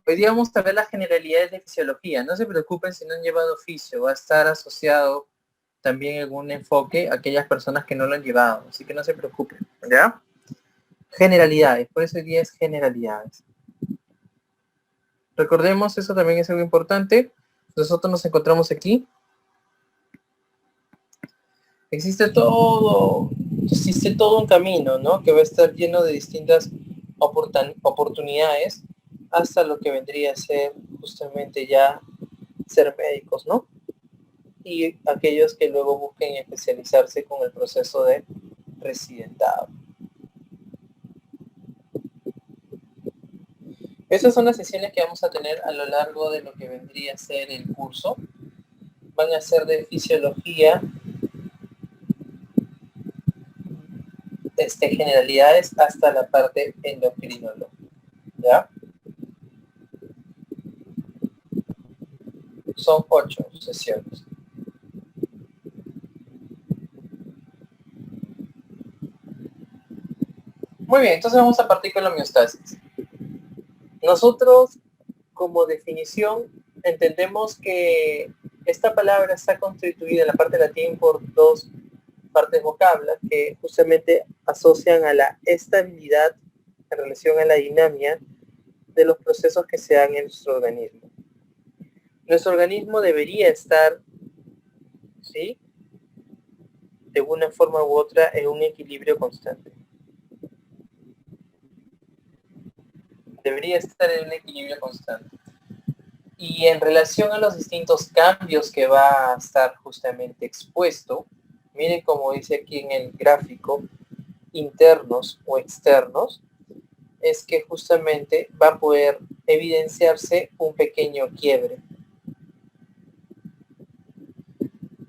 Hoy día vamos a ver las generalidades de fisiología. No se preocupen si no han llevado fisio, va a estar asociado también en algún enfoque a aquellas personas que no lo han llevado, así que no se preocupen, ¿ya? Generalidades, por eso hoy día es generalidades. Recordemos, eso también es algo importante. Nosotros nos encontramos aquí. Existe todo un camino, ¿no? Que va a estar lleno de distintas oportunidades hasta lo que vendría a ser justamente ya ser médicos, ¿no? Y aquellos que luego busquen especializarse con el proceso de residentado. Estas son las sesiones que vamos a tener a lo largo de lo que vendría a ser el curso. Van a ser de fisiología, generalidades hasta la parte endocrinológica, ¿ya? Son 8 sesiones. Muy bien, entonces vamos a partir con la homeostasis. Nosotros, como definición, entendemos que esta palabra está constituida en la parte latín por dos partes vocablas que justamente asocian a la estabilidad en relación a la dinámica de los procesos que se dan en nuestro organismo. Nuestro organismo debería estar, ¿sí?, de una forma u otra en un equilibrio constante. Debería estar en un equilibrio constante. Y en relación a los distintos cambios que va a estar justamente expuesto, miren como dice aquí en el gráfico, internos o externos, es que justamente va a poder evidenciarse un pequeño quiebre.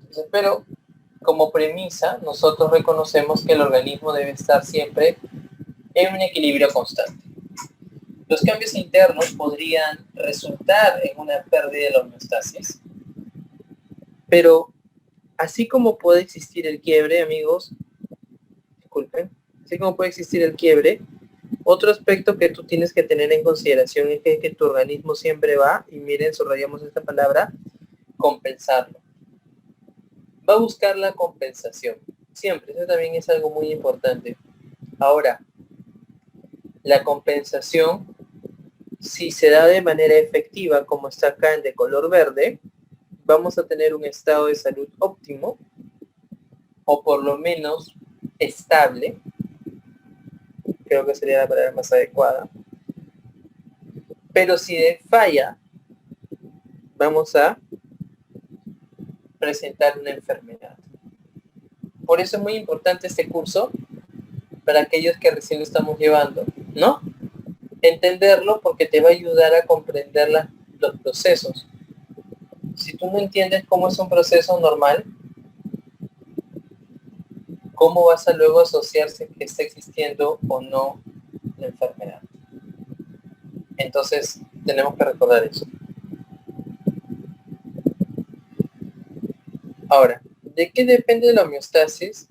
Entonces, pero como premisa, nosotros reconocemos que el organismo debe estar siempre en un equilibrio constante. Los cambios internos podrían resultar en una pérdida de la homeostasis, pero así como puede existir el quiebre, amigos, disculpen, así como puede existir el quiebre, otro aspecto que tú tienes que tener en consideración es que tu organismo siempre va, y miren, subrayamos esta palabra, compensarlo. Va a buscar la compensación, siempre, eso también es algo muy importante. Ahora, la compensación, si se da de manera efectiva, como está acá en de color verde, vamos a tener un estado de salud óptimo, o por lo menos estable, creo que sería la palabra más adecuada. Pero si de falla, vamos a presentar una enfermedad. Por eso es muy importante este curso para aquellos que recién lo estamos llevando, ¿no? Entenderlo porque te va a ayudar a comprender los procesos. Si tú no entiendes cómo es un proceso normal, ¿cómo vas a luego asociarse que está existiendo o no la enfermedad? Entonces, tenemos que recordar eso. Ahora, ¿de qué depende la homeostasis?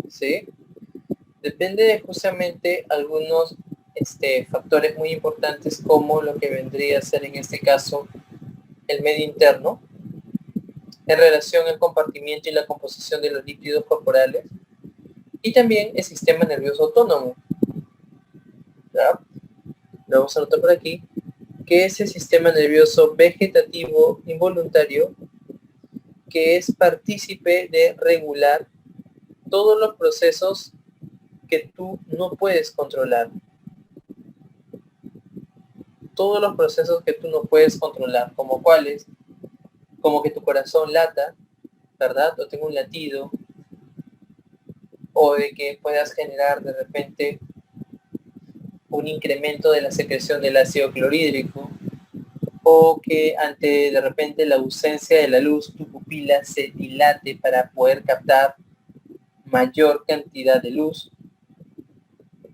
¿Sí? Depende de justamente algunos factores muy importantes, como lo que vendría a ser en este caso el medio interno, en relación al compartimiento y la composición de los lípidos corporales, y también el sistema nervioso autónomo. ¿Ya? Lo vamos a anotar por aquí, que es el sistema nervioso vegetativo involuntario, que es partícipe de regular todos los procesos que tú no puedes controlar. Todos los procesos que tú no puedes controlar, como cuáles, como que tu corazón lata, ¿verdad? O tenga un latido, o de que puedas generar de repente un incremento de la secreción del ácido clorhídrico, o que ante de repente la ausencia de la luz, tu pupila se dilate para poder captar mayor cantidad de luz.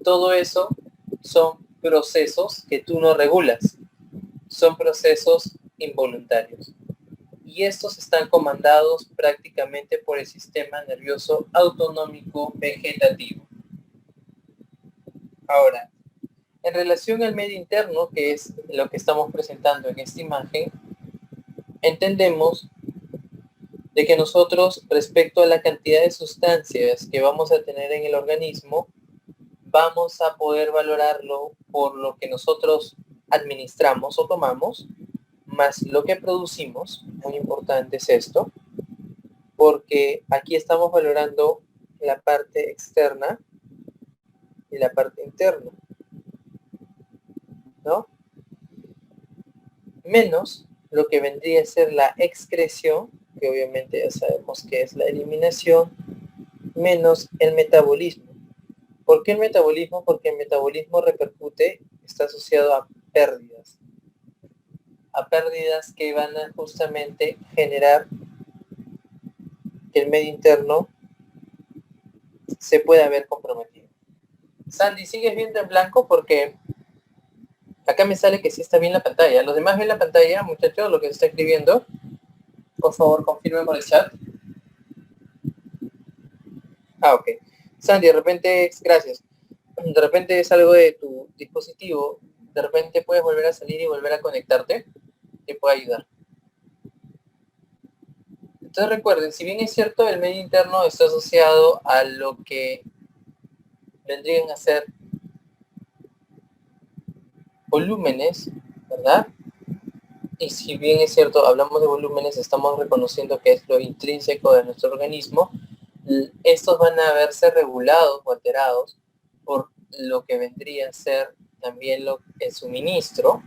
Todo eso son procesos que tú no regulas, son procesos involuntarios. Y estos están comandados prácticamente por el sistema nervioso autonómico vegetativo. Ahora, En relación al medio interno, que es lo que estamos presentando en esta imagen, entendemos de que nosotros, respecto a la cantidad de sustancias que vamos a tener en el organismo, vamos a poder valorarlo por lo que nosotros administramos o tomamos, más lo que producimos. Muy importante es esto, porque aquí estamos valorando la parte externa y la parte interna, ¿no? Menos lo que vendría a ser la excreción, que obviamente ya sabemos que es la eliminación, menos el metabolismo. ¿Por qué el metabolismo? Porque el metabolismo repercute, está asociado a pérdidas que van a justamente generar que el medio interno se pueda ver comprometido. Sandy, ¿sigues viendo en blanco? Porque acá me sale que sí está bien la pantalla. ¿Los demás ven la pantalla, muchachos, lo que se está escribiendo? Por favor, confirmen por el chat. Ok. Sandy, de repente, gracias. De repente es algo de tu dispositivo. De repente puedes volver a salir y volver a conectarte. Te puede ayudar. Entonces recuerden, si bien es cierto, el medio interno está asociado a lo que vendrían a ser volúmenes, ¿verdad? Y si bien es cierto, hablamos de volúmenes, estamos reconociendo que es lo intrínseco de nuestro organismo, estos van a verse regulados o alterados por lo que vendría a ser también el suministro,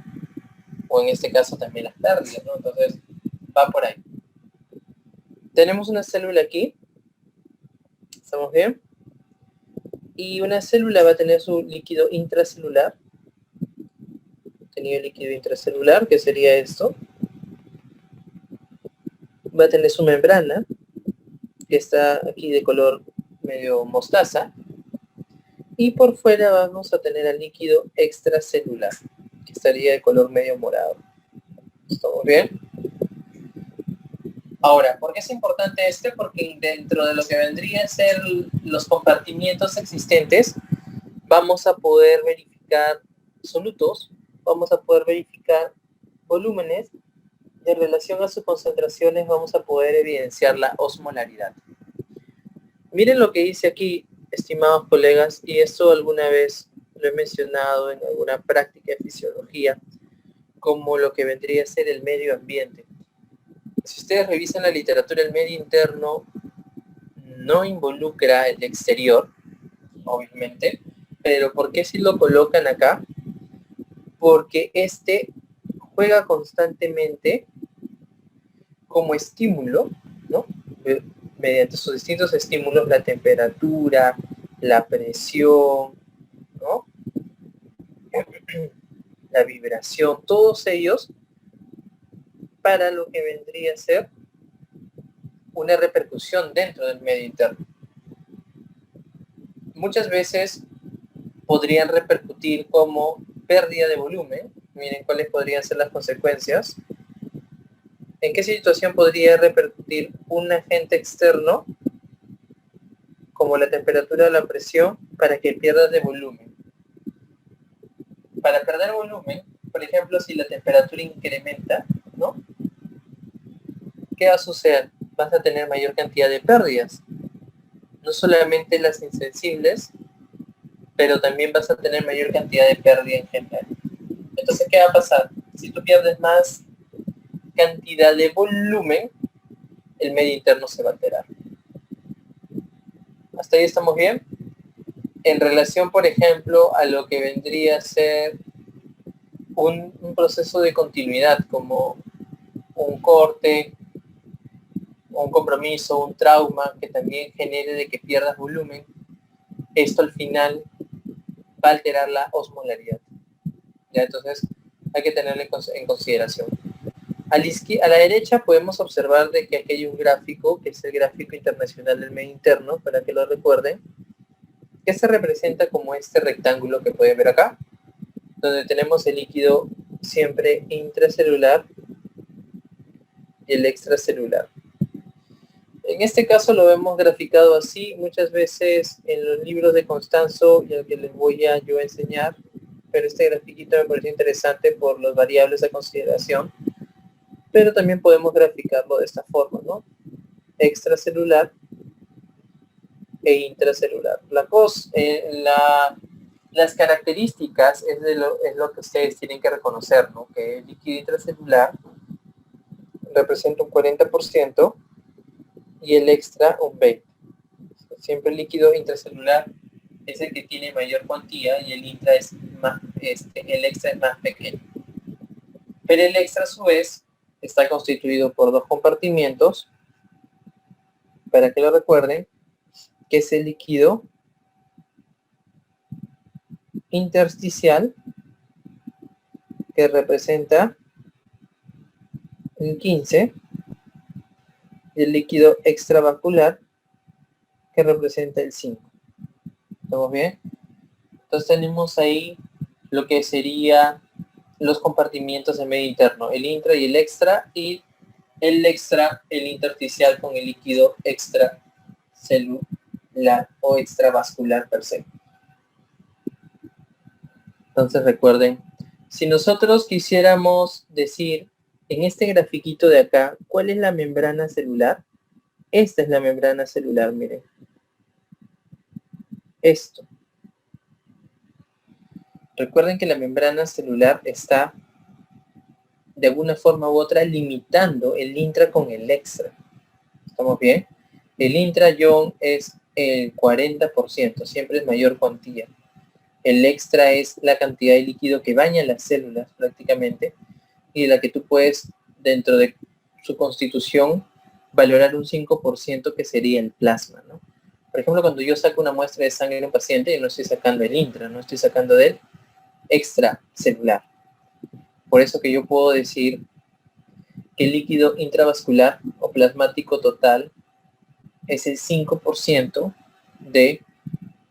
o en este caso también las pérdidas, ¿no? Entonces, va por ahí. Tenemos una célula aquí, ¿estamos bien? Y una célula va a tener su líquido intracelular, contenido líquido intracelular, que sería esto. Va a tener su membrana, que está aquí de color medio mostaza, y por fuera vamos a tener el líquido extracelular, que estaría de color medio morado. ¿Estamos bien? Ahora, ¿por qué es importante este? Porque dentro de lo que vendría a ser los compartimientos existentes, vamos a poder verificar solutos, vamos a poder verificar volúmenes, y en relación a sus concentraciones vamos a poder evidenciar la osmolaridad. Miren lo que dice aquí, estimados colegas, y esto alguna vez lo he mencionado en alguna práctica de fisiología, como lo que vendría a ser el medio ambiente. Si ustedes revisan la literatura, el medio interno no involucra el exterior, obviamente, pero ¿por qué si lo colocan acá? Porque este juega constantemente como estímulo, ¿no? Mediante sus distintos estímulos, la temperatura, la presión, ¿no? La vibración, todos ellos para lo que vendría a ser una repercusión dentro del medio interno. Muchas veces podrían repercutir como pérdida de volumen. Miren cuáles podrían ser las consecuencias. ¿En qué situación podría repercutir un agente externo como la temperatura o la presión para que pierdas de volumen? Para perder volumen, por ejemplo, si la temperatura incrementa, ¿no? ¿Qué va a suceder? Vas a tener mayor cantidad de pérdidas. No solamente las insensibles, pero también vas a tener mayor cantidad de pérdida en general. Entonces, ¿qué va a pasar? Si tú pierdes más cantidad de volumen, el medio interno se va a alterar. ¿Hasta ahí estamos bien? En relación, por ejemplo, a lo que vendría a ser un proceso de continuidad, como un corte, un compromiso, un trauma que también genere de que pierdas volumen, esto al final va a alterar la osmolaridad. ¿Ya? Entonces hay que tenerlo en consideración. A la derecha podemos observar de que aquí hay un gráfico, que es el gráfico internacional del medio interno, para que lo recuerden, que se representa como este rectángulo que pueden ver acá, donde tenemos el líquido siempre intracelular y el extracelular. En este caso lo vemos graficado así, muchas veces en los libros de Constanzo, y el que les voy a yo enseñar, pero este grafiquito me pareció interesante por las variables a consideración, pero también podemos graficarlo de esta forma, ¿no? Extracelular e intracelular. Las características es lo que ustedes tienen que reconocer, ¿no? Que el líquido intracelular representa un 40% y el extra un 20%. Siempre el líquido intracelular es el que tiene mayor cuantía y el extra es más pequeño. Pero el extra a su vez está constituido por dos compartimientos, para que lo recuerden, que es el líquido intersticial, que representa el 15%, y el líquido extravascular, que representa el 5%. ¿Estamos bien? Entonces tenemos ahí lo que sería los compartimientos en medio interno, el intra y el extra, el intersticial con el líquido extracelular o extravascular per se. Entonces recuerden, si nosotros quisiéramos decir en este grafiquito de acá, ¿cuál es la membrana celular? Esta es la membrana celular, miren. Esto. Recuerden que la membrana celular está de alguna forma u otra limitando el intra con el extra. ¿Estamos bien? El intraion es el 40%, siempre es mayor cuantía. El extra es la cantidad de líquido que baña las células prácticamente y de la que tú puedes, dentro de su constitución, valorar un 5% que sería el plasma, ¿no? Por ejemplo, cuando yo saco una muestra de sangre en un paciente, yo no estoy sacando el intra, no estoy sacando del extracelular. Por eso que yo puedo decir que el líquido intravascular o plasmático total es el 5% de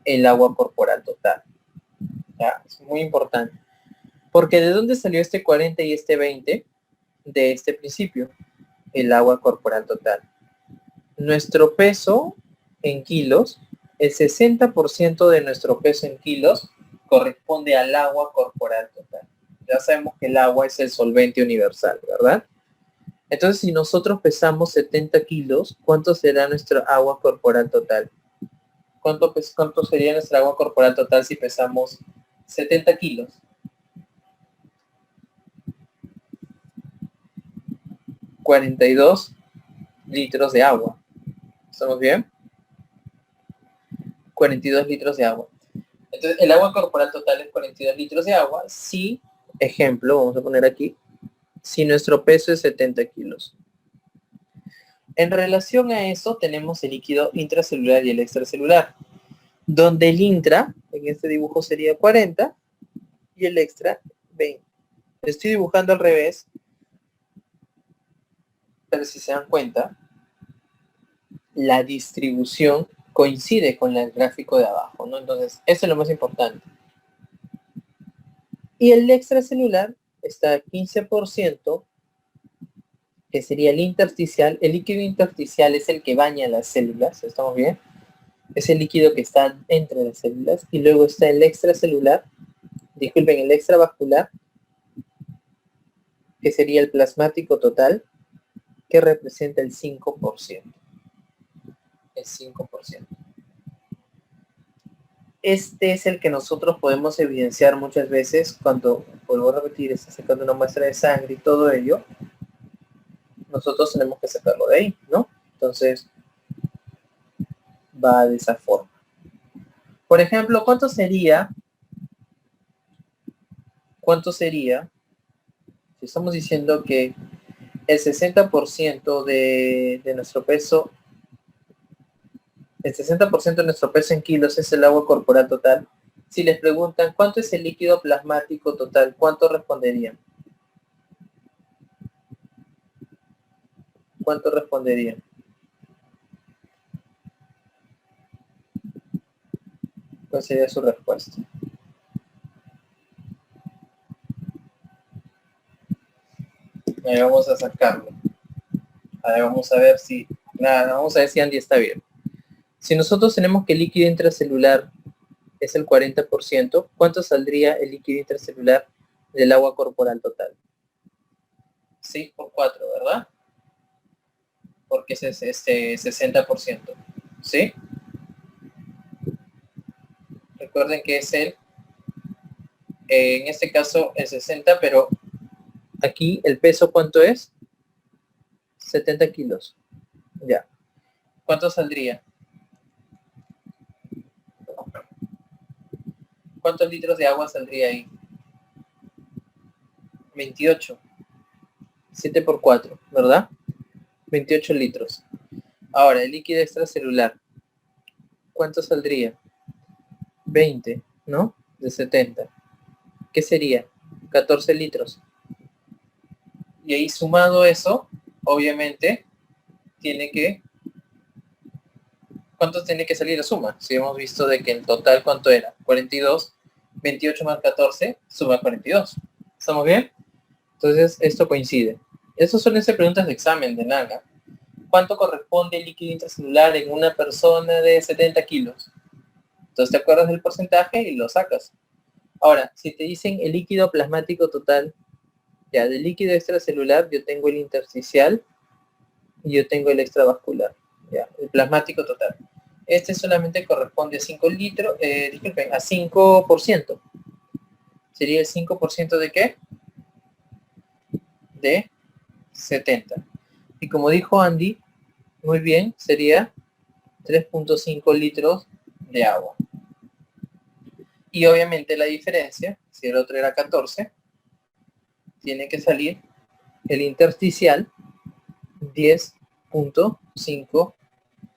el agua corporal total. ¿Ya? Es muy importante. Porque ¿de dónde salió este 40 y este 20? De este principio, el agua corporal total. Nuestro peso en kilos, el 60% de nuestro peso en kilos corresponde al agua corporal total. Ya sabemos que el agua es el solvente universal, ¿verdad? Entonces, si nosotros pesamos 70 kilos, ¿cuánto será nuestra agua corporal total? ¿Cuánto sería nuestra agua corporal total si pesamos 70 kilos? 42 litros de agua. ¿Estamos bien? 42 litros de agua. Entonces, el agua corporal total es 42 litros de agua. Si, ejemplo, vamos a poner aquí, si nuestro peso es 70 kilos. En relación a eso, tenemos el líquido intracelular y el extracelular, donde el intra, en este dibujo sería 40, y el extra 20. Estoy dibujando al revés, pero si se dan cuenta, la distribución coincide con el gráfico de abajo, ¿no? Entonces, eso es lo más importante. Y el extracelular está a 15%, que sería el intersticial. El líquido intersticial es el que baña las células, ¿estamos bien? Es el líquido que está entre las células. Y luego está el extracelular, disculpen, el extravascular, que sería el plasmático total, que representa el 5%. El 5%. Este es el que nosotros podemos evidenciar muchas veces cuando, vuelvo a repetir, está sacando una muestra de sangre y todo ello. Nosotros tenemos que sacarlo de ahí, ¿no? Entonces, va de esa forma. Por ejemplo, ¿cuánto sería? Si estamos diciendo que el 60% de nuestro peso, el 60% de nuestro peso en kilos es el agua corporal total. Si les preguntan cuánto es el líquido plasmático total, ¿cuánto responderían? ¿Cuánto responderían? ¿Cuál sería su respuesta? Ahí vamos a sacarlo. Ahí vamos a ver si... Nada, vamos a ver si Andy está bien. Si nosotros tenemos que el líquido intracelular es el 40%, ¿cuánto saldría el líquido intracelular del agua corporal total? 6 por 4, ¿verdad? Porque ese es 60%, ¿sí? Recuerden que es en este caso el 60, pero aquí el peso, ¿cuánto es? 70 kilos. Ya. ¿Cuánto saldría? ¿Cuántos litros de agua saldría ahí? 28. 7 por 4, ¿verdad? 28 litros. Ahora, el líquido extracelular, ¿cuánto saldría? 20, ¿no? De 70. ¿Qué sería? 14 litros. Y ahí sumado eso, obviamente, ¿cuánto tiene que salir la suma? Si hemos visto de que en total, ¿cuánto era? 42, 28 más 14, suma 42. ¿Estamos bien? Entonces, esto coincide. Estas suelen ser preguntas de examen de NAGA. ¿Cuánto corresponde el líquido intracelular en una persona de 70 kilos? Entonces te acuerdas del porcentaje y lo sacas. Ahora, si te dicen el líquido plasmático total, ya del líquido extracelular yo tengo el intersticial y yo tengo el extravascular, ya, el plasmático total. Este solamente corresponde a 5 litros, disculpen, a 5%. ¿Sería el 5% de qué? De 70. Y como dijo Andy, muy bien, sería 3.5 litros de agua. Y obviamente la diferencia, si el otro era 14, tiene que salir el intersticial 10.5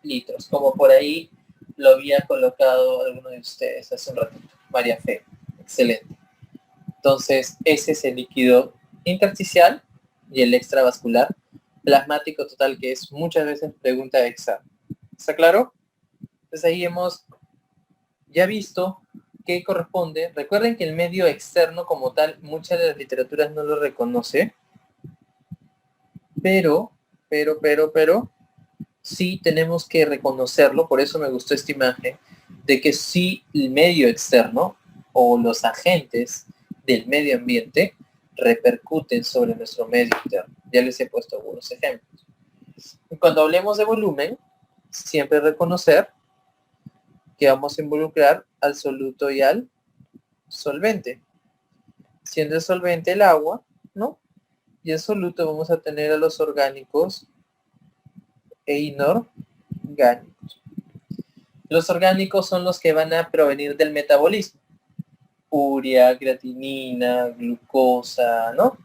litros, como por ahí lo había colocado alguno de ustedes hace un ratito. María Fe, excelente. Entonces, ese es el líquido intersticial y el extravascular plasmático total, que es muchas veces pregunta de examen. ¿Está claro? Entonces ahí hemos ya visto qué corresponde. Recuerden que el medio externo como tal, muchas de las literaturas no lo reconoce, pero, sí tenemos que reconocerlo, por eso me gustó esta imagen, de que sí el medio externo o los agentes del medio ambiente repercuten sobre nuestro medio interno. Ya les he puesto algunos ejemplos. Y cuando hablemos de volumen, siempre reconocer que vamos a involucrar al soluto y al solvente. Siendo el solvente el agua, ¿no? Y el soluto vamos a tener a los orgánicos e inorgánicos. Los orgánicos son los que van a provenir del metabolismo. Urea, creatinina, glucosa, ¿no?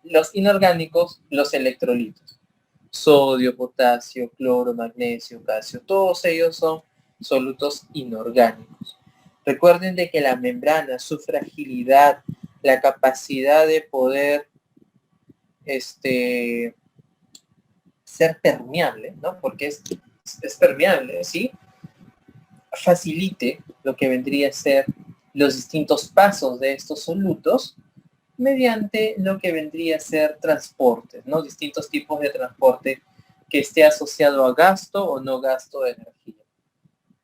Los inorgánicos, los electrolitos. Sodio, potasio, cloro, magnesio, calcio. Todos ellos son solutos inorgánicos. Recuerden de que la membrana, su fragilidad, la capacidad de poder ser permeable, ¿no? Porque es permeable, ¿sí? Facilite lo que vendría a ser los distintos pasos de estos solutos mediante lo que vendría a ser transportes, ¿no? Distintos tipos de transporte que esté asociado a gasto o no gasto de energía.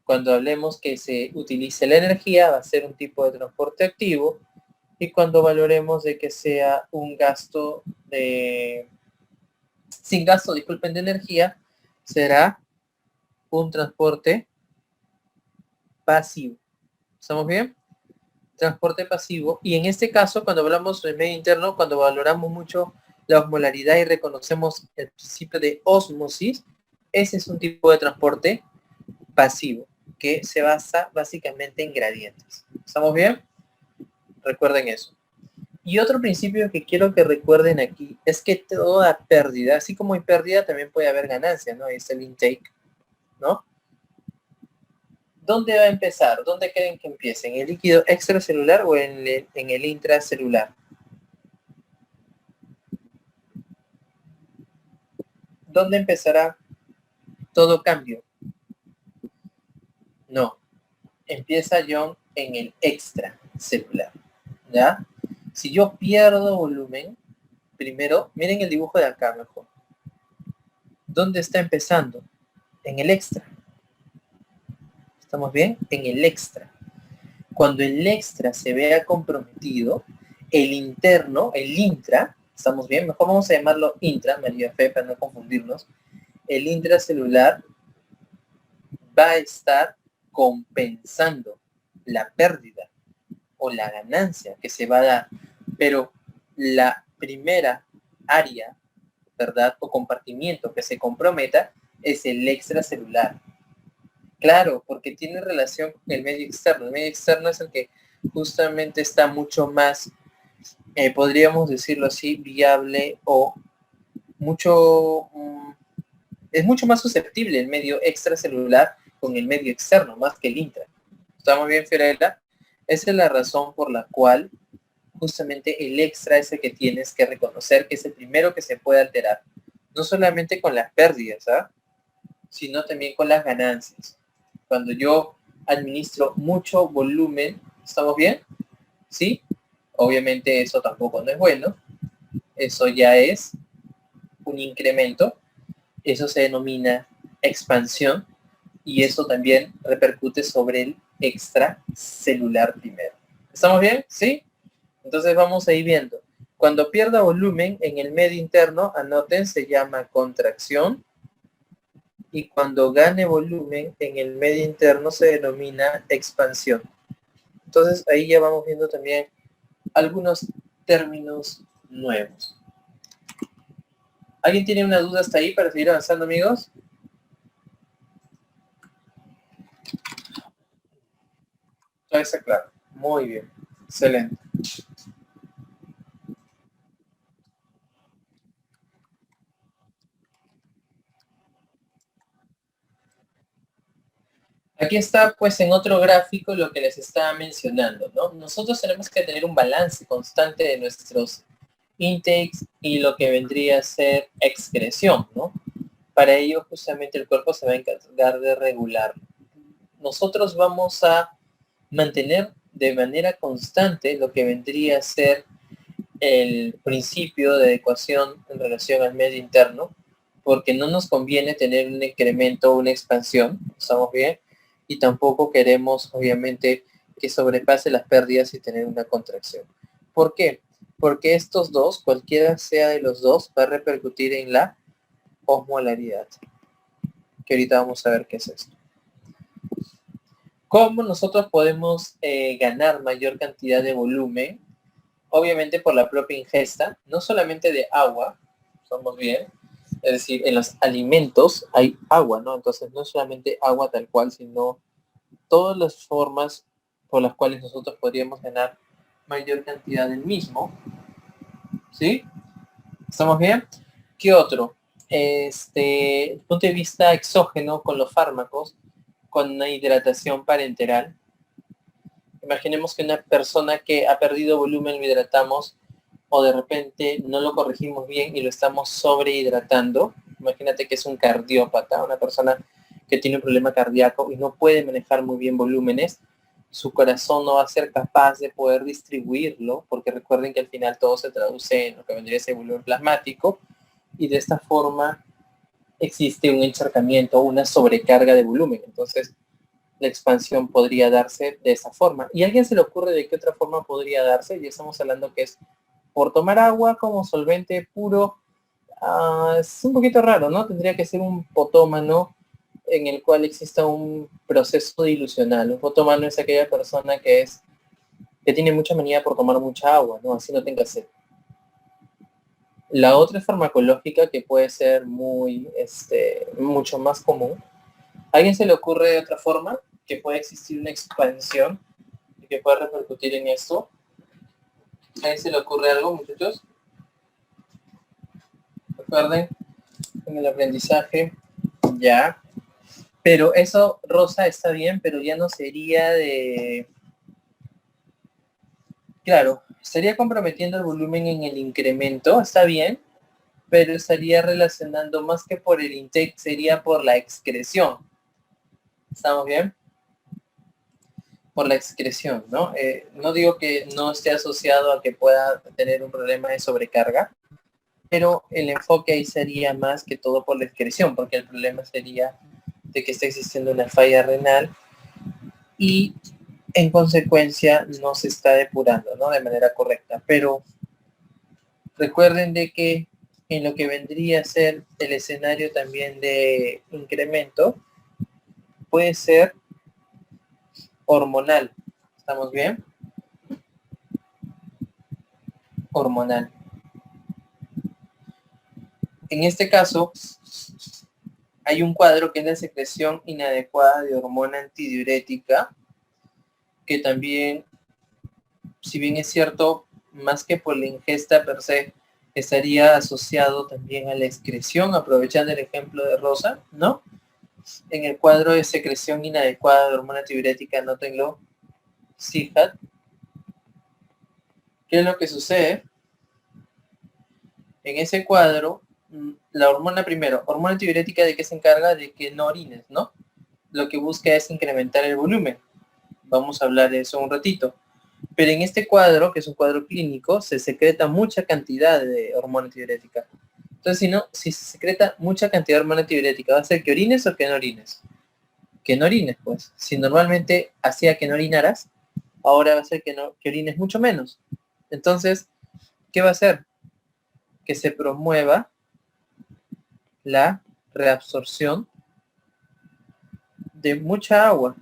Cuando hablemos que se utilice la energía, va a ser un tipo de transporte activo, y cuando valoremos de que sea un gasto sin gasto, disculpen, de energía, será un transporte pasivo. ¿Estamos bien? Transporte pasivo. Y en este caso, cuando hablamos del medio interno, cuando valoramos mucho la osmolaridad y reconocemos el principio de ósmosis, ese es un tipo de transporte pasivo que se basa básicamente en gradientes. ¿Estamos bien? Recuerden eso. Y otro principio que quiero que recuerden aquí es que toda pérdida, así como hay pérdida, también puede haber ganancia, ¿no? Ahí está el intake, ¿no? ¿Dónde va a empezar? ¿Dónde creen que empiece? ¿En el líquido extracelular o en el intracelular? ¿Dónde empezará todo cambio? No, empieza John en el extracelular, ¿ya? Si yo pierdo volumen, primero, miren el dibujo de acá mejor. ¿Dónde está empezando? En el extra. ¿Estamos bien? En el extra. Cuando el extra se vea comprometido, el interno, el intra, ¿estamos bien? Mejor vamos a llamarlo intra, María Fe, para no confundirnos. El intracelular va a estar compensando la pérdida o la ganancia que se va a dar. Pero la primera área, ¿verdad? O compartimiento que se comprometa es el extracelular. Claro, porque tiene relación con el medio externo. El medio externo es el que justamente está mucho más, podríamos decirlo así, viable o es mucho más susceptible el medio extracelular con el medio externo, más que el intra. ¿Estamos bien, Fiorella? Esa es la razón por la cual justamente el extra es el que tienes que reconocer que es el primero que se puede alterar. No solamente con las pérdidas, sino también con las ganancias. Cuando yo administro mucho volumen, ¿estamos bien? ¿Sí? Obviamente eso tampoco no es bueno. Eso ya es un incremento. Eso se denomina expansión y eso también repercute sobre el extracelular primero. ¿Estamos bien? ¿Sí? Entonces vamos a ir viendo. Cuando pierda volumen en el medio interno, anoten, se llama contracción. Y cuando gane volumen en el medio interno se denomina expansión. Entonces ahí ya vamos viendo también algunos términos nuevos. ¿Alguien tiene una duda hasta ahí para seguir avanzando, amigos? Todo está claro. Muy bien. Excelente. Aquí está, pues, en otro gráfico lo que les estaba mencionando, ¿no? Nosotros tenemos que tener un balance constante de nuestros intakes y lo que vendría a ser excreción, ¿no? Para ello, justamente, el cuerpo se va a encargar de regular. Nosotros vamos a mantener de manera constante lo que vendría a ser el principio de adecuación en relación al medio interno, porque no nos conviene tener un incremento o una expansión, ¿estamos bien? Y tampoco queremos, obviamente, que sobrepase las pérdidas y tener una contracción. ¿Por qué? Porque estos dos, cualquiera sea de los dos, va a repercutir en la osmolaridad, que ahorita vamos a ver qué es esto. ¿Cómo nosotros podemos ganar mayor cantidad de volumen? Obviamente por la propia ingesta, no solamente de agua, somos bien, es decir, en los alimentos hay agua, ¿no? Entonces no es solamente agua tal cual, sino todas las formas por las cuales nosotros podríamos ganar mayor cantidad del mismo, ¿sí? ¿Estamos bien? ¿Qué otro? Desde el punto de vista exógeno con los fármacos, con una hidratación parenteral. Imaginemos que una persona que ha perdido volumen lo hidratamos o de repente no lo corregimos bien y lo estamos sobrehidratando. Imagínate que es un cardiópata, una persona que tiene un problema cardíaco y no puede manejar muy bien volúmenes. Su corazón no va a ser capaz de poder distribuirlo, porque recuerden que al final todo se traduce en lo que vendría a ser volumen plasmático, y de esta forma existe un encharcamiento, una sobrecarga de volumen. Entonces, la expansión podría darse de esa forma. ¿Y a alguien se le ocurre de qué otra forma podría darse? Ya estamos hablando que es por tomar agua como solvente puro. Es un poquito raro, ¿no? Tendría que ser un potómano en el cual exista un proceso dilucional. Un potómano es aquella persona que tiene mucha manía por tomar mucha agua, ¿no? Así no tenga sed. La otra es farmacológica, que puede ser mucho más común. ¿A alguien se le ocurre de otra forma que puede existir una expansión y que pueda repercutir en esto? ¿A alguien se le ocurre algo, muchachos? Recuerden, en el aprendizaje, ya. Pero eso, Rosa, está bien, pero ya no sería de... Claro, estaría comprometiendo el volumen en el incremento, está bien, pero estaría relacionando más que por el intake, sería por la excreción. ¿Estamos bien? Por la excreción, ¿no? No digo que no esté asociado a que pueda tener un problema de sobrecarga, pero el enfoque ahí sería más que todo por la excreción, porque el problema sería de que está existiendo una falla renal y en consecuencia no se está depurando, ¿no? De manera correcta. Pero recuerden de que en lo que vendría a ser el escenario también de incremento, puede ser hormonal. ¿Estamos bien? Hormonal. En este caso, hay un cuadro que es la secreción inadecuada de hormona antidiurética, que también, si bien es cierto, más que por la ingesta per se, estaría asociado también a la excreción, aprovechando el ejemplo de Rosa, ¿no? En el cuadro de secreción inadecuada de hormona antidiurética, anótenlo, CIHAT. ¿Qué es lo que sucede? En ese cuadro, la hormona primero, hormona antidiurética, ¿de qué se encarga? De que no orines, ¿no? Lo que busca es incrementar el volumen. Vamos a hablar de eso un ratito. Pero en este cuadro, que es un cuadro clínico, se secreta mucha cantidad de hormona antidiurética. Entonces, si se secreta mucha cantidad de hormona antidiurética, ¿va a ser que orines o que no orines? Que no orines, pues. Si normalmente hacía que no orinaras, ahora va a ser que orines mucho menos. Entonces, ¿qué va a hacer? Que se promueva la reabsorción de mucha agua.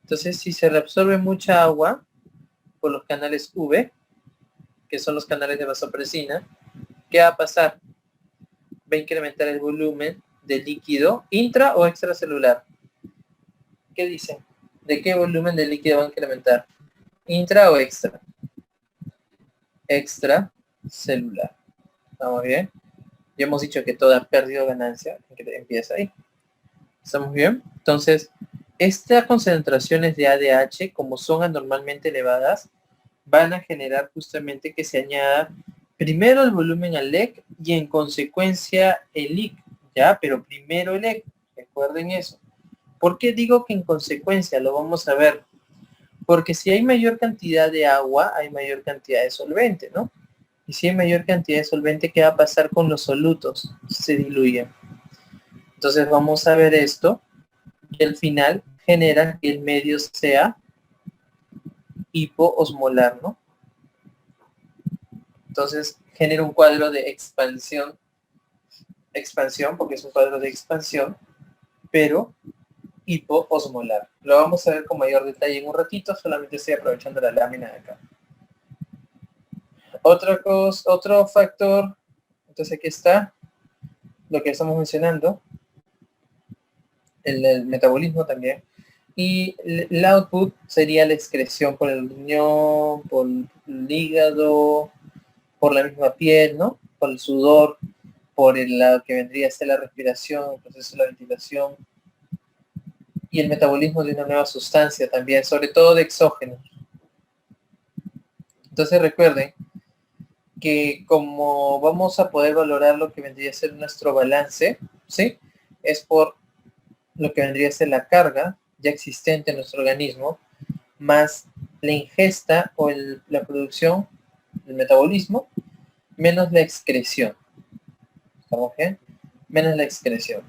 Entonces, si se reabsorbe mucha agua por los canales V, que son los canales de vasopresina, ¿qué va a pasar? Va a incrementar el volumen de líquido intra o extracelular. ¿Qué dicen? ¿De qué volumen de líquido va a incrementar? ¿Intra o extra? Extracelular. ¿Estamos bien? Ya hemos dicho que toda pérdida o ganancia empieza ahí. ¿Estamos bien? Entonces, estas concentraciones de ADH, como son anormalmente elevadas, van a generar justamente que se añada primero el volumen al LEC y en consecuencia el IC, ¿ya? Pero primero el LEC, recuerden eso. ¿Por qué digo que en consecuencia? Lo vamos a ver. Porque si hay mayor cantidad de agua, hay mayor cantidad de solvente, ¿no? Y si hay mayor cantidad de solvente, ¿qué va a pasar con los solutos? Se diluyen. Entonces vamos a ver esto y al final genera que el medio sea hipoosmolar, ¿no? Entonces genera un cuadro de expansión, porque es un cuadro de expansión, pero hipoosmolar. Lo vamos a ver con mayor detalle en un ratito, solamente estoy aprovechando la lámina de acá. Otro factor, entonces aquí está lo que estamos mencionando, el metabolismo también, y el output sería la excreción por el riñón, por el hígado, por la misma piel, ¿no? Por el sudor, por lo que vendría a ser la respiración, el proceso de la ventilación, y el metabolismo de una nueva sustancia también, sobre todo de exógenos. Entonces recuerden que como vamos a poder valorar lo que vendría a ser nuestro balance, ¿sí? Es por lo que vendría a ser la carga ya existente en nuestro organismo, más la ingesta o la producción, el metabolismo, menos la excreción. ¿Estamos bien? Menos la excreción.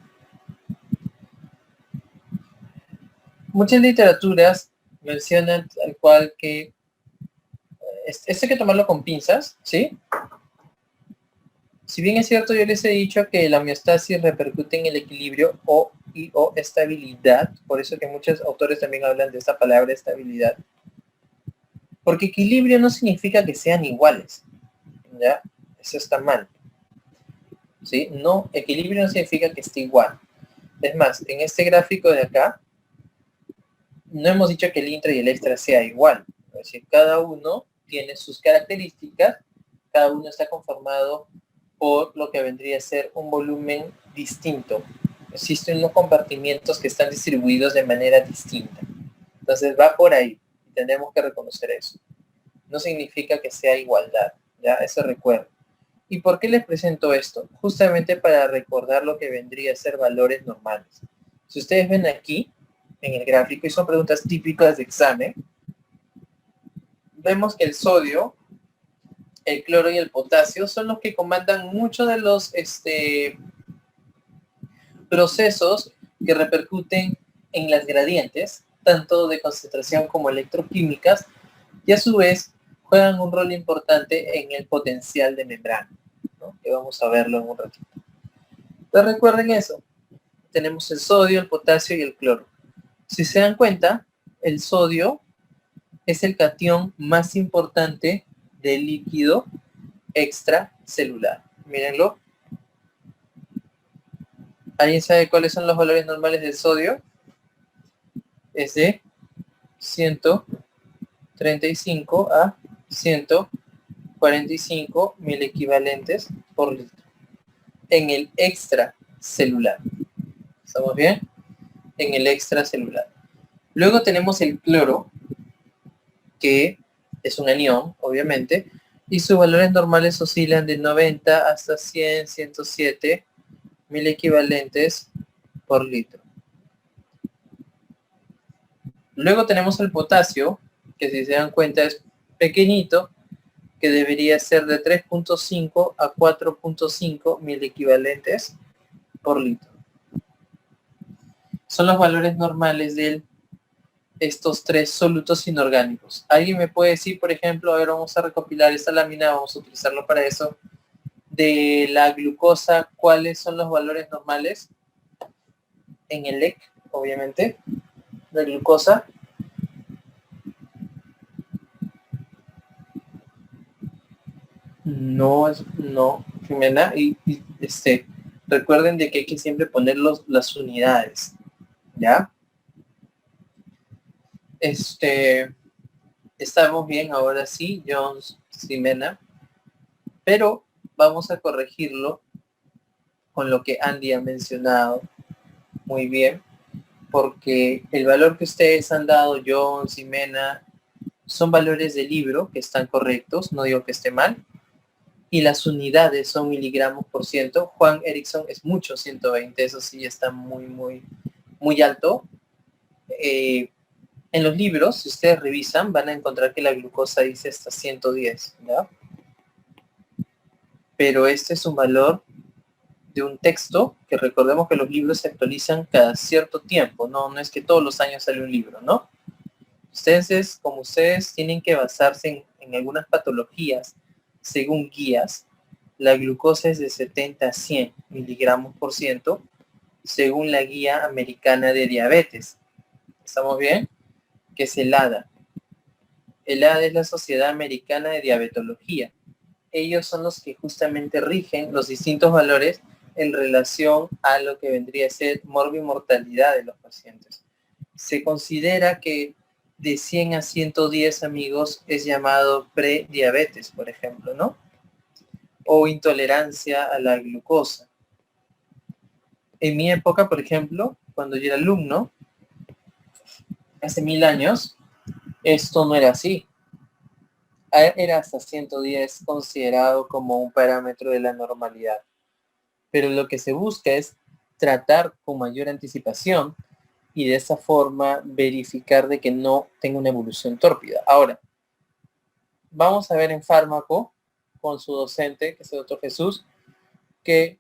Muchas literaturas mencionan tal cual que esto hay que tomarlo con pinzas, ¿sí? Si bien es cierto, yo les he dicho que la homeostasis repercute en el equilibrio o estabilidad, por eso que muchos autores también hablan de esta palabra estabilidad, porque equilibrio no significa que sean iguales, ¿ya? Eso está mal, ¿sí? No, equilibrio no significa que esté igual. Es más, en este gráfico de acá, no hemos dicho que el intra y el extra sea igual, es decir, cada uno tiene sus características, cada uno está conformado por lo que vendría a ser un volumen distinto. Existen unos compartimientos que están distribuidos de manera distinta. Entonces va por ahí. Tenemos que reconocer eso. No significa que sea igualdad. Ya, eso recuerdo. ¿Y por qué les presento esto? Justamente para recordar lo que vendría a ser valores normales. Si ustedes ven aquí, en el gráfico, y son preguntas típicas de examen, vemos que el sodio, el cloro y el potasio son los que comandan muchos de los procesos que repercuten en las gradientes, tanto de concentración como electroquímicas, y a su vez juegan un rol importante en el potencial de membrana, ¿no? Que vamos a verlo en un ratito. Entonces recuerden eso, tenemos el sodio, el potasio y el cloro. Si se dan cuenta, el sodio es el catión más importante del líquido extracelular. Mírenlo. ¿Alguien sabe cuáles son los valores normales del sodio? Es de 135 a 145 mil equivalentes por litro en el extracelular. ¿Estamos bien? En el extracelular. Luego tenemos el cloro, que es un anión, obviamente, y sus valores normales oscilan de 90 hasta 100, 107 mil equivalentes por litro. Luego tenemos el potasio, que si se dan cuenta es pequeñito, que debería ser de 3.5 a 4.5 mil equivalentes por litro. Son los valores normales de estos tres solutos inorgánicos. ¿Alguien me puede decir, por ejemplo, a ver, vamos a recopilar esta lámina, vamos a utilizarlo para eso, de la glucosa, cuáles son los valores normales en el EC, obviamente, de glucosa? No, Jimena, recuerden de que hay que siempre poner las unidades, ¿ya? Estamos bien ahora sí, Jones, Jimena, pero vamos a corregirlo con lo que Andy ha mencionado muy bien, porque el valor que ustedes han dado, Jones, Jimena, son valores de libro que están correctos, no digo que esté mal, y las unidades son miligramos por ciento. Juan Erickson es mucho, 120, eso sí está muy, muy, muy alto. En los libros, si ustedes revisan, van a encontrar que la glucosa dice hasta 110, ¿ya? Pero este es un valor de un texto, que recordemos que los libros se actualizan cada cierto tiempo, no es que todos los años sale un libro, ¿no? Ustedes, como ustedes, tienen que basarse en algunas patologías según guías. La glucosa es de 70 a 100 miligramos por ciento, según la guía americana de diabetes. ¿Estamos bien? Que es el ADA. El ADA es la Sociedad Americana de Diabetología. Ellos son los que justamente rigen los distintos valores en relación a lo que vendría a ser morbimortalidad de los pacientes. Se considera que de 100 a 110, amigos, es llamado prediabetes, por ejemplo, ¿no? O intolerancia a la glucosa. En mi época, por ejemplo, cuando yo era alumno, hace 1000 años, esto no era así. Era hasta 110 considerado como un parámetro de la normalidad. Pero lo que se busca es tratar con mayor anticipación y de esa forma verificar de que no tenga una evolución tórpida. Ahora, vamos a ver en fármaco con su docente, que es el doctor Jesús, que,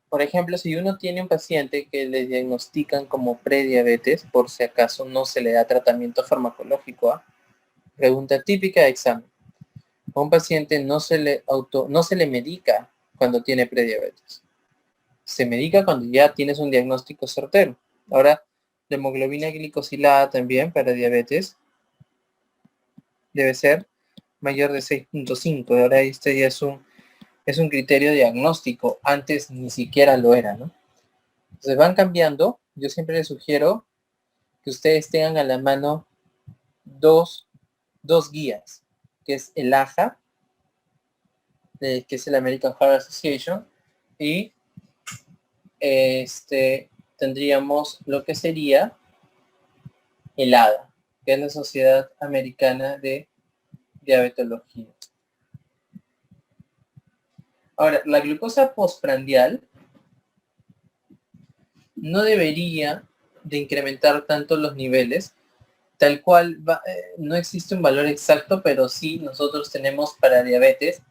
por ejemplo, si uno tiene un paciente que le diagnostican como prediabetes, por si acaso no se le da tratamiento farmacológico, pregunta típica de examen. A un paciente no se le medica cuando tiene prediabetes. Se medica cuando ya tienes un diagnóstico certero. Ahora, la hemoglobina glicosilada también para diabetes debe ser mayor de 6.5. Ahora este ya es un criterio diagnóstico. Antes ni siquiera lo era, ¿no? Entonces van cambiando. Yo siempre les sugiero que ustedes tengan a la mano dos guías, que es el AHA, que es el American Heart Association, y tendríamos lo que sería el ADA, que es la Sociedad Americana de Diabetología. Ahora, la glucosa postprandial no debería de incrementar tanto los niveles, tal cual no existe un valor exacto, pero sí nosotros tenemos para diabetes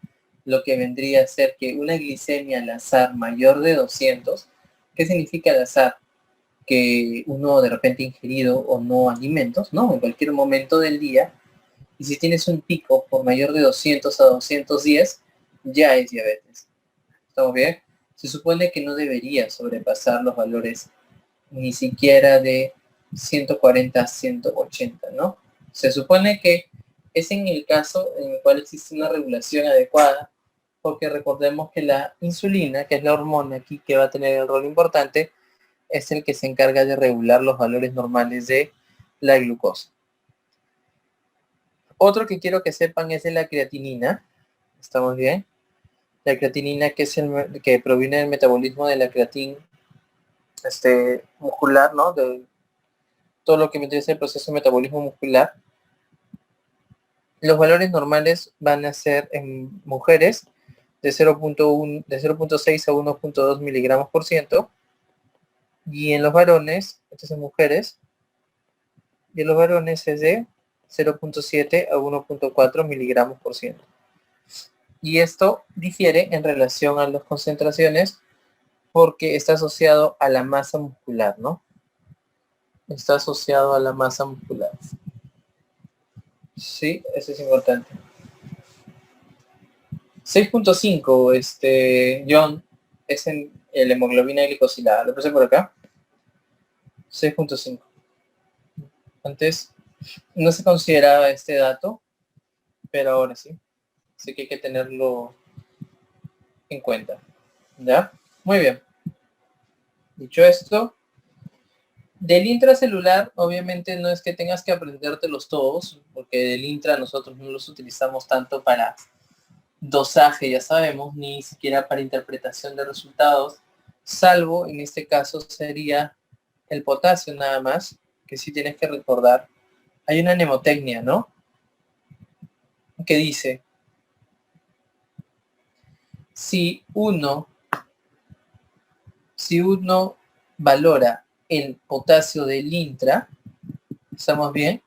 lo que vendría a ser que una glicemia al azar mayor de 200, ¿qué significa al azar? que uno de repente ha ingerido o no alimentos, no, en cualquier momento del día. Y si tienes un pico por mayor de 200 a 210, ya es diabetes. ¿Estamos bien? Se supone que no debería sobrepasar los valores ni siquiera de 140 a 180, ¿no? Se supone que es en el caso en el cual existe una regulación adecuada, porque recordemos que la insulina, que es la hormona aquí que va a tener el rol importante, es el que se encarga de regular los valores normales de la glucosa. Otro que quiero que sepan es de la creatinina. ¿Estamos bien? La creatinina, que es que proviene del metabolismo de la creatina muscular, ¿no? De todo lo que me interesa el proceso de metabolismo muscular. Los valores normales van a ser en mujeres de 0.1, de 0.6 a 1.2 miligramos por ciento, y en los varones, estas son mujeres, y en los varones es de 0.7 a 1.4 miligramos por ciento. Y esto difiere en relación a las concentraciones porque está asociado a la masa muscular, ¿no? Está asociado a la masa muscular. Sí, eso es importante. 6.5, John, es en la hemoglobina glicosilada. Lo puse por acá. 6.5. Antes no se consideraba este dato, pero ahora sí. Así que hay que tenerlo en cuenta. ¿Ya? Muy bien. Dicho esto, del intracelular, obviamente no es que tengas que aprendértelos todos, porque del intra nosotros no los utilizamos tanto para dosaje, ya sabemos, ni siquiera para interpretación de resultados, salvo en este caso sería el potasio nada más, que sí tienes que recordar. Hay una mnemotecnia, ¿no? Que dice, si uno valora el potasio del intra, ¿estamos bien?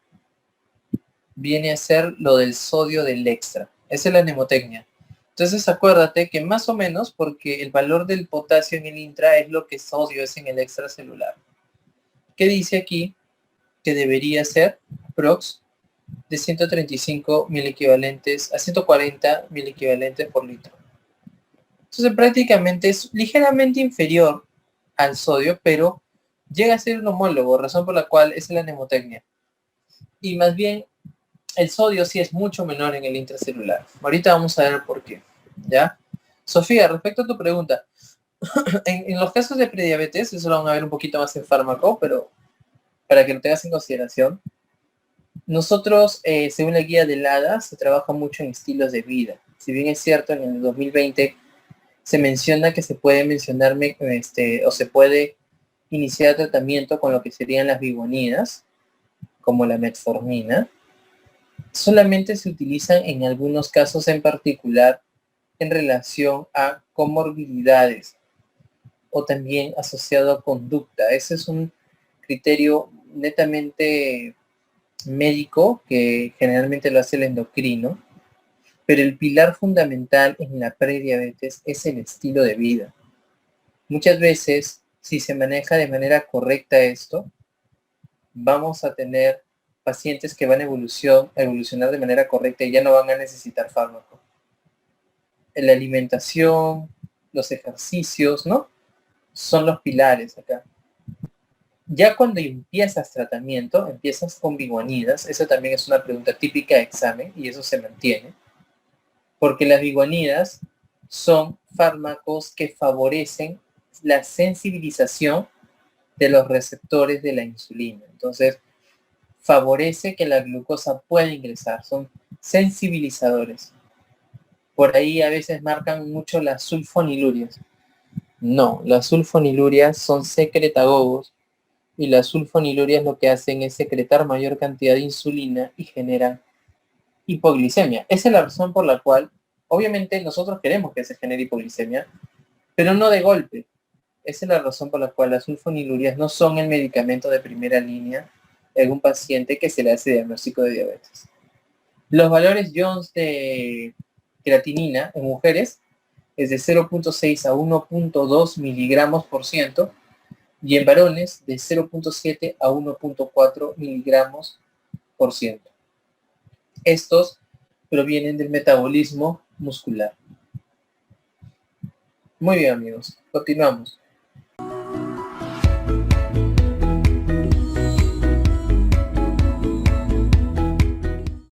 Viene a ser lo del sodio del extra. Esa es la mnemotecnia. Entonces acuérdate que más o menos, porque el valor del potasio en el intra es lo que sodio es en el extracelular. ¿Qué dice aquí? Que debería ser prox de 135 mil equivalentes a 140 mil equivalentes por litro. Entonces prácticamente es ligeramente inferior al sodio, pero llega a ser un homólogo, razón por la cual es la mnemotecnia. Y más bien el sodio sí es mucho menor en el intracelular. Ahorita vamos a ver por qué. ¿Ya? Sofía, respecto a tu pregunta, en los casos de prediabetes, eso lo van a ver un poquito más en fármaco, pero para que lo tengas en consideración, nosotros, según la guía del ADA, se trabaja mucho en estilos de vida. Si bien es cierto, en el 2020 se menciona que se puede o se puede iniciar tratamiento con lo que serían las biguanidas, como la metformina, solamente se utilizan en algunos casos en particular en relación a comorbilidades o también asociado a conducta. Ese es un criterio netamente médico que generalmente lo hace el endocrino, pero el pilar fundamental en la prediabetes es el estilo de vida. Muchas veces, si se maneja de manera correcta esto, vamos a tener pacientes que van a evolucionar de manera correcta y ya no van a necesitar fármaco. La alimentación, los ejercicios, ¿no? Son los pilares acá. Ya cuando empiezas tratamiento, empiezas con biguanidas, eso también es una pregunta típica de examen y eso se mantiene, porque las biguanidas son fármacos que favorecen la sensibilización de los receptores de la insulina. Entonces, favorece que la glucosa pueda ingresar, son sensibilizadores. Por ahí a veces marcan mucho las sulfonilurias. No, las sulfonilurias son secretagogos y las sulfonilurias lo que hacen es secretar mayor cantidad de insulina y generan hipoglicemia. Esa es la razón por la cual, obviamente, nosotros queremos que se genere hipoglicemia, pero no de golpe. Esa es la razón por la cual las sulfonilurias no son el medicamento de primera línea en un paciente que se le hace diagnóstico de diabetes. Los valores Jones de creatinina en mujeres es de 0.6 a 1.2 miligramos por ciento y en varones de 0.7 a 1.4 miligramos por ciento. Estos provienen del metabolismo muscular. Muy bien, amigos, continuamos.